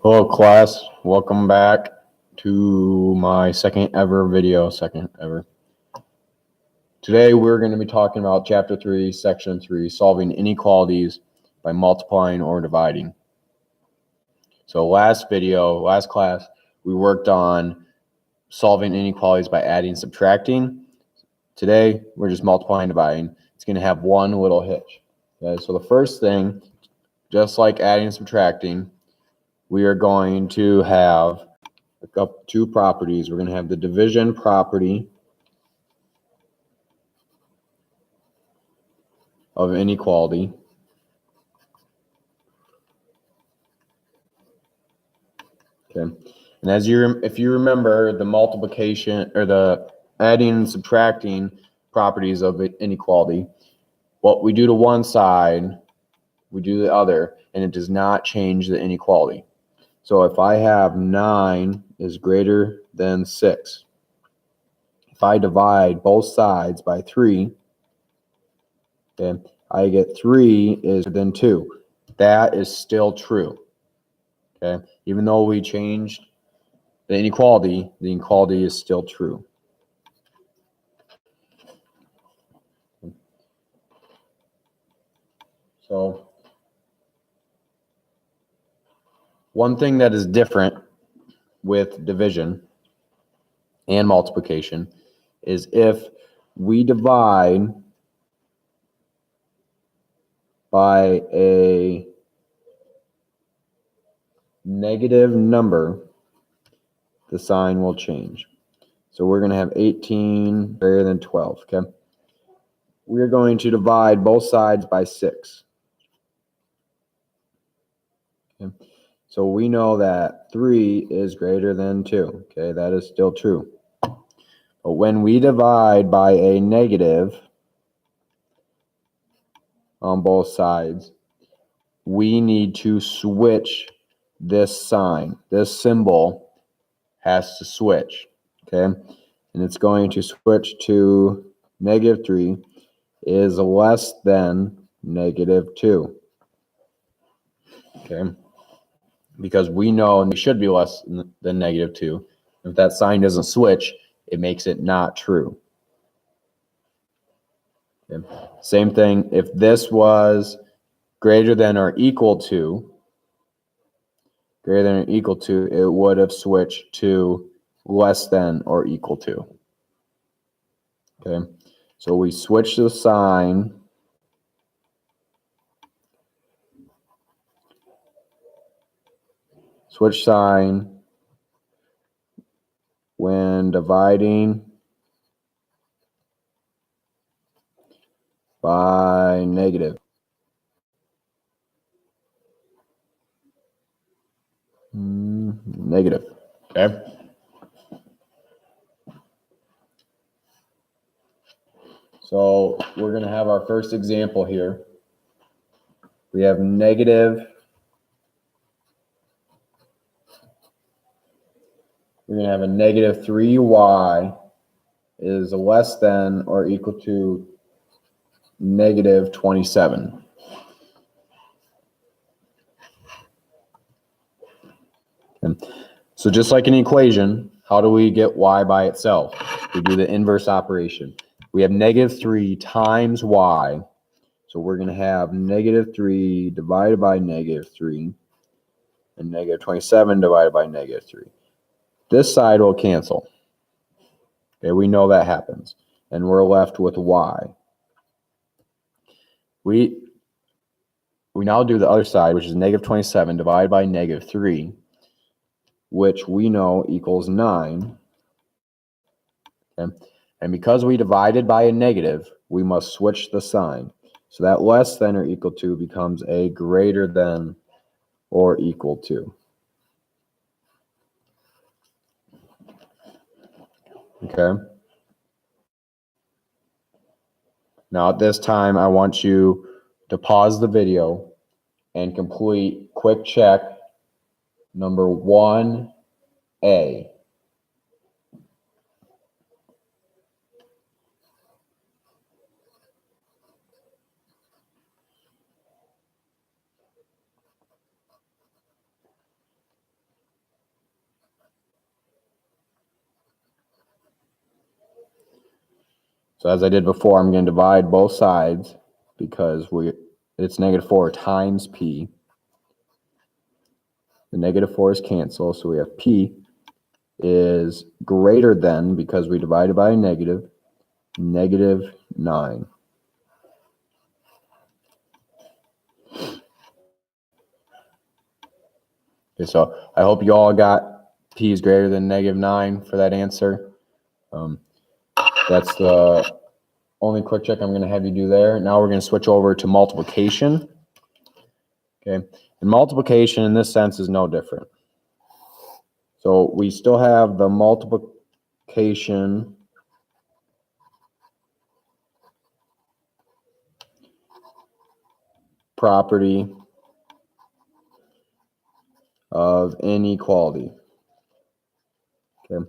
Hello class, welcome back to my second ever. Today we're going to be talking about chapter 3, section 3, solving inequalities by multiplying or dividing. So last class, we worked on solving inequalities by adding and subtracting. Today we're just multiplying and dividing. It's going to have one little hitch. Okay, so the first thing, just like adding and subtracting, we are going to have two properties. We're going to have the division property of inequality, okay, and if you remember the multiplication or the adding and subtracting properties of inequality, what we do to one side we do the other, and it does not change the inequality. So if I have 9 is greater than 6, if I divide both sides by 3, okay, I get 3 is greater than 2. That is still true. Okay, even though we changed the inequality is still true. So one thing that is different with division and multiplication is if we divide by a negative number, the sign will change. So we're going to have 18 greater than 12, okay? We're going to divide both sides by 6. Okay? So we know that 3 is greater than 2, okay? That is still true. But when we divide by a negative on both sides, we need to switch this sign. This symbol has to switch, okay? And it's going to switch to -3 is less than -2, okay? Because we know it should be less than -2. If that sign doesn't switch, it makes it not true. Okay. Same thing, if this was greater than or equal to, it would have switched to less than or equal to. Okay, so we switch the sign. Switch sign when dividing by negative. Negative, okay? So we're going to have our first example here. We have negative. We're going to have a -3y is less than or equal to -27. Okay. So just like an equation, how do we get y by itself? We do the inverse operation. We have -3 times y. So we're going to have -3 divided by -3 and -27 divided by -3. This side will cancel. Okay, we know that happens. And we're left with y. We now do the other side, which is -27 divided by -3, which we know equals 9. Okay? And because we divided by a negative, we must switch the sign. So that less than or equal to becomes a greater than or equal to. Okay. Now at this time, I want you to pause the video and complete quick check number 1A. So as I did before, I'm going to divide both sides because it's -4 times P. The -4 is canceled, so we have P is greater than, because we divided by a negative, -9. Okay, so I hope you all got P is greater than -9 for that answer. That's the only quick check I'm going to have you do there. Now we're going to switch over to multiplication. Okay, and multiplication in this sense is no different. So we still have the multiplication property of inequality. Okay,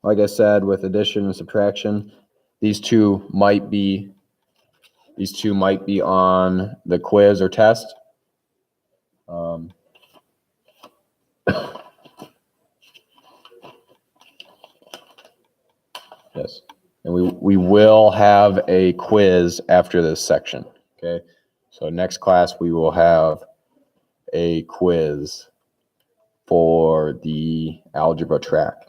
like I said, with addition and subtraction, these two might be on the quiz or test. Yes, and we will have a quiz after this section. Okay, so next class we will have a quiz for the algebra track.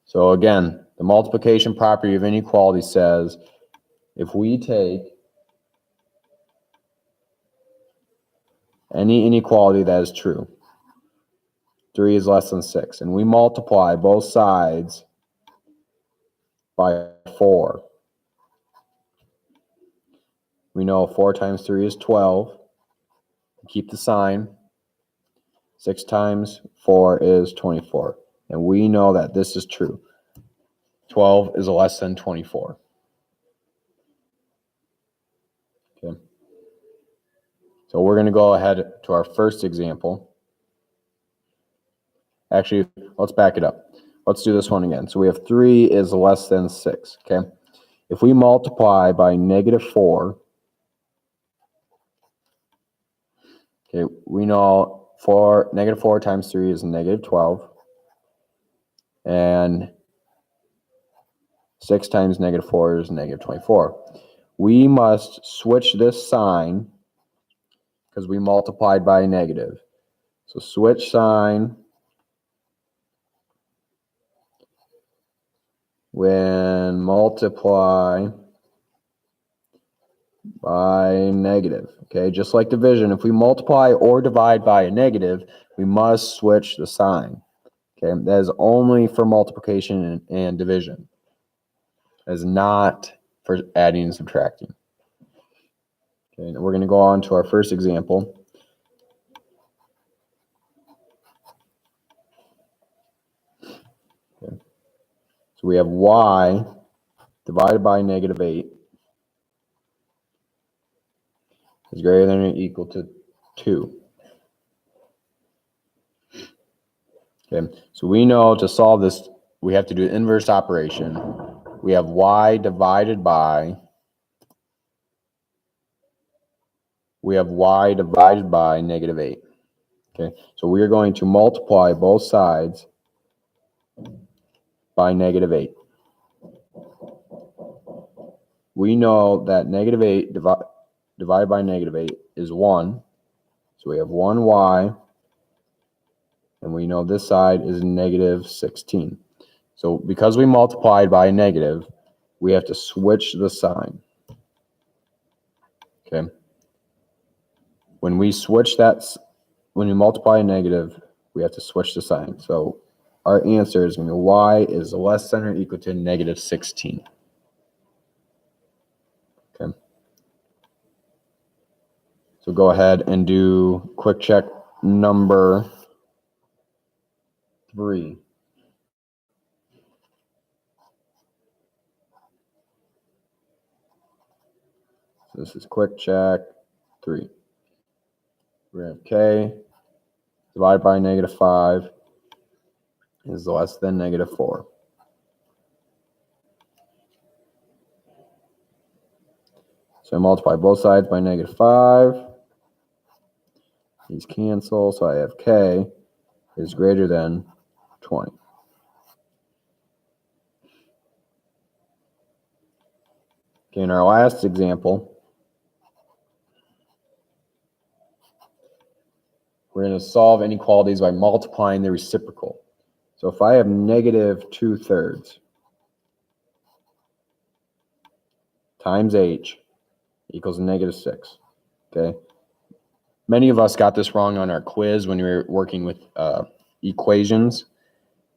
So again, the multiplication property of inequality says if we take any inequality that is true, 3 is less than 6, and we multiply both sides by 4. We know 4 times 3 is 12. Keep the sign. 6 times 4 is 24. And we know that this is true. 12 is less than 24. Okay. So we're going to go ahead to our first example. Actually, let's back it up. Let's do this one again. So we have 3 is less than 6. Okay. If we multiply by -4, okay, we know -4 times 3 is -12. And 6 times -4 is -24. We must switch this sign because we multiplied by a negative. So switch sign when multiply by negative. Okay, just like division, if we multiply or divide by a negative, we must switch the sign. Okay, that is only for multiplication and division. That is not for adding and subtracting. Okay, and we're going to go on to our first example. Okay. So we have y divided by -8 is greater than or equal to 2. Okay, so we know to solve this, we have to do inverse operation. We have y divided by -8. Okay, so we are going to multiply both sides by -8. We know that -8 divided by -8 is 1. So we have 1y, and we know this side is -16. So because we multiplied by a negative, we have to switch the sign. Okay. When we multiply a negative, we have to switch the sign. So our answer is going to be y is less than or equal to -16. Okay. So go ahead and do quick check number 3. So this is quick check 3. We have k divided by -5 is less than -4. So I multiply both sides by -5. These cancel, so I have k is greater than 20. Okay, in our last example, we're going to solve inequalities by multiplying the reciprocal. So if I have negative 2/3 times h equals negative 6, okay? Many of us got this wrong on our quiz when we were working with equations.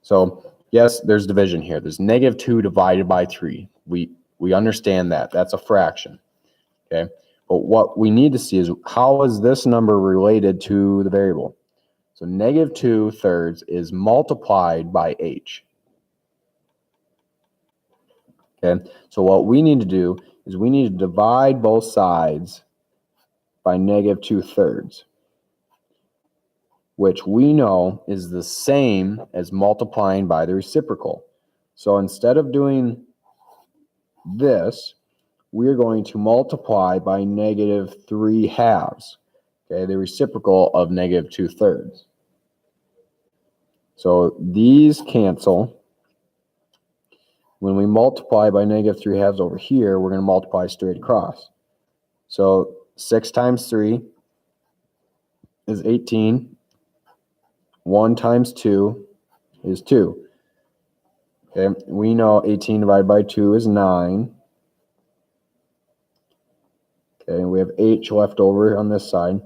So yes, there's division here. There's negative 2 divided by 3. We understand that. That's a fraction, okay? But what we need to see is how is this number related to the variable? So negative 2/3 is multiplied by h. Okay, so what we need to do is we need to divide both sides by negative 2/3, which we know is the same as multiplying by the reciprocal. So instead of doing this, we're going to multiply by negative 3/2, okay, the reciprocal of negative 2/3. So these cancel. When we multiply by negative 3/2 over here, we're going to multiply straight across. So 6 times 3 is 18. 1 times 2 is 2. Okay, we know 18 divided by 2 is 9. Okay, and we have h left over on this side.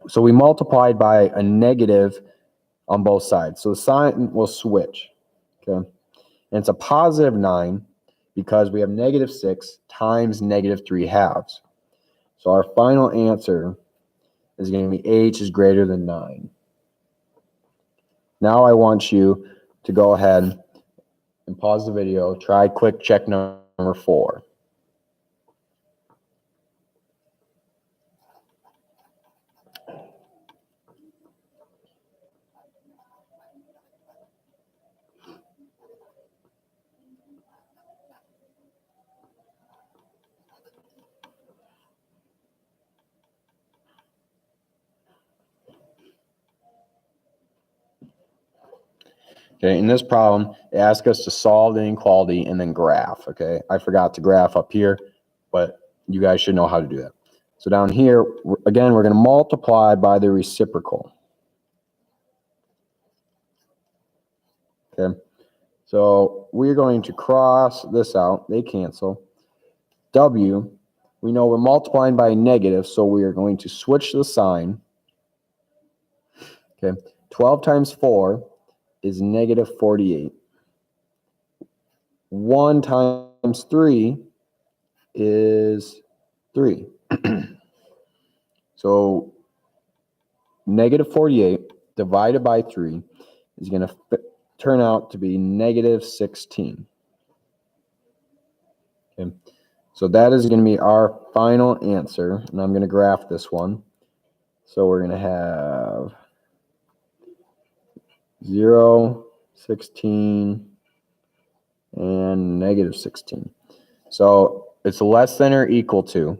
So we multiplied by a negative on both sides. So the sign will switch. Okay, and it's a positive 9 because we have negative 6 times negative 3/2. So our final answer is going to be h is greater than 9. Now I want you to go ahead and pause the video. Try quick check number 4. Okay, in this problem, it asks us to solve the inequality and then graph. Okay, I forgot to graph up here, but you guys should know how to do that. So down here, again, we're going to multiply by the reciprocal. Okay, so we're going to cross this out. They cancel. W, we know we're multiplying by a negative, so we are going to switch the sign. Okay, 12 times 4 is negative 48. 1 times 3 is 3. So negative 48 divided by 3 is going to turn out to be negative 16. Okay, so that is going to be our final answer, and I'm going to graph this one. So we're going to have 0, 16, and negative 16. So it's less than or equal to.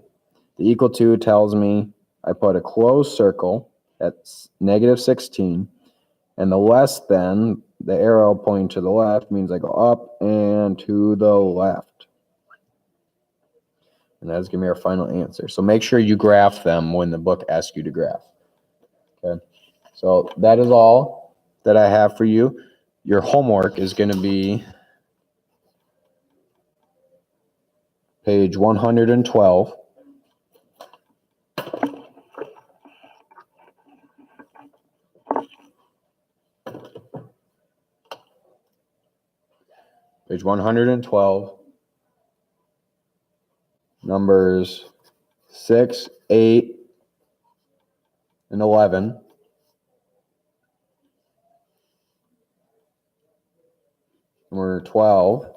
The equal to tells me I put a closed circle at negative 16, and the less than, the arrow pointing to the left, means I go up and to the left. And that's going to be our final answer. So make sure you graph them when the book asks you to graph. Okay, so that is all that I have for you. Your homework is going to be page 112. Page 112, numbers 6, 8, and 11. Number 12.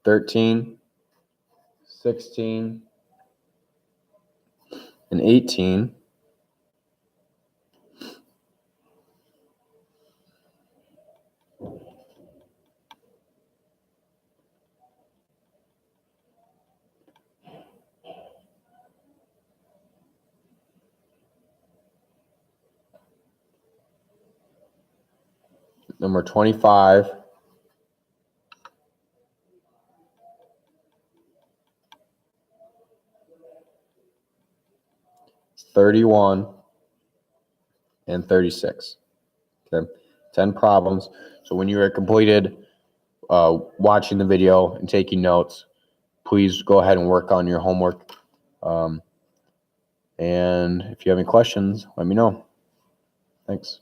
13, 16, and 18. number 25, (31) and 36. Okay, 10 problems. So when you are completed watching the video and taking notes, please go ahead and work on your homework. And if you have any questions, let me know. Thanks.